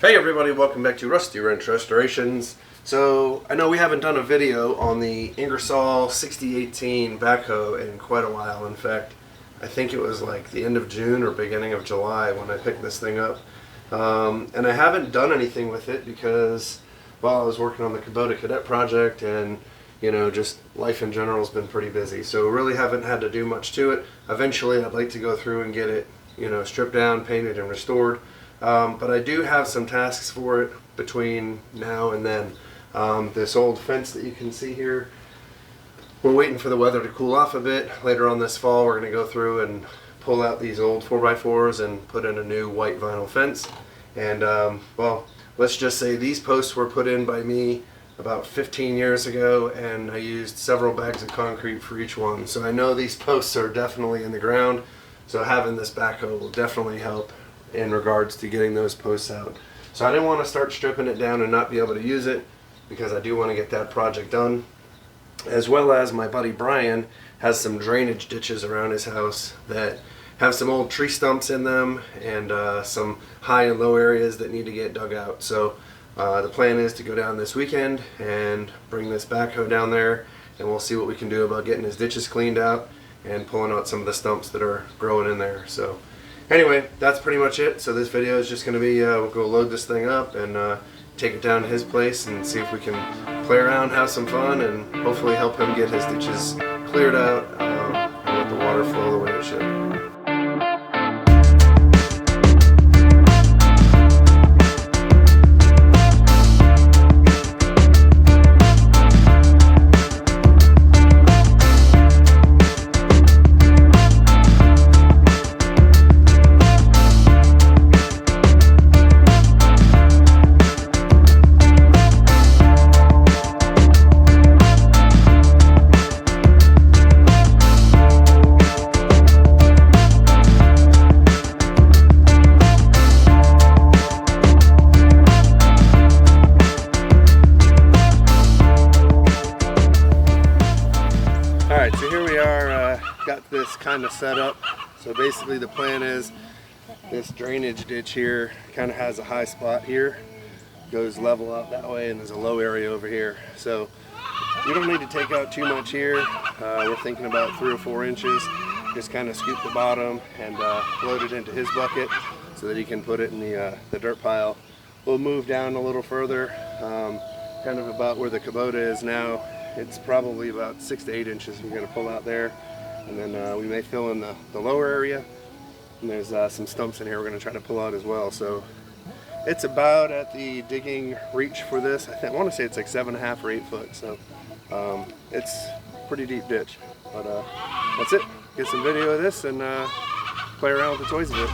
Hey everybody, welcome back to Rusty Wrench Restorations. So I know we haven't done a video on the Ingersoll 6018 backhoe in quite a while. In fact, I think it was like the end of June or beginning of July when I picked this thing up. And I haven't done anything with it because, well, I was working on the Kubota Cadet project and, you know, just life in general has been pretty busy. So really haven't had to do much to it. Eventually I'd like to go through and get it, you know, stripped down, painted, and restored. But I do have some tasks for it between now and then. This old fence that you can see here, we're waiting for the weather to cool off a bit. Later on this fall we're going to go through and pull out these old 4x4s and put in a new white vinyl fence. And well, let's just say these posts were put in by me about 15 years ago, and I used several bags of concrete for each one. So I know these posts are definitely in the ground, so having this backhoe will definitely help in regards to getting those posts out. So I didn't want to start stripping it down and not be able to use it, because I do want to get that project done. As well as my buddy Brian has some drainage ditches around his house that have some old tree stumps in them and some high and low areas that need to get dug out. So the plan is to go down this weekend and bring this backhoe down there, and we'll see what we can do about getting his ditches cleaned out and pulling out some of the stumps that are growing in there. So anyway, that's pretty much it. So this video is just going to be, we'll go load this thing up and take it down to his place and see if we can play around, have some fun, and hopefully help him get his ditches cleared out and let the water flow the way it should. Alright, so here we are, got this kind of set up. So basically the plan is this drainage ditch here kind of has a high spot here, goes level out that way, and there's a low area over here. So we don't need to take out too much here. We're thinking about 3 or 4 inches. Just kind of scoop the bottom and load it into his bucket so that he can put it in the dirt pile. We'll move down a little further, kind of about where the Kubota is now. It's probably about 6 to 8 inches we're going to pull out there, and then we may fill in the lower area, and there's some stumps in here we're going to try to pull out as well. So it's about at the digging reach for this. I want to say it's like 7.5 or 8 foot, so it's a pretty deep ditch. But that's it. Get some video of this and play around with the toys a bit.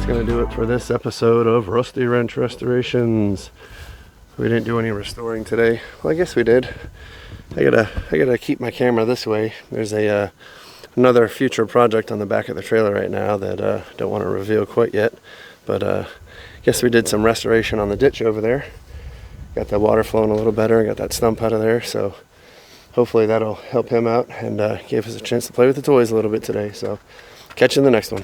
That's gonna do it for this episode of Rusty Wrench Restorations. We didn't do any restoring today. Well, I guess we did. I gotta keep my camera this way. There's another future project on the back of the trailer right now that don't want to reveal quite yet. But guess we did some restoration on the ditch over there. Got the water flowing a little better. Got that stump out of there. So hopefully that'll help him out and gave us a chance to play with the toys a little bit today. So catch you in the next one.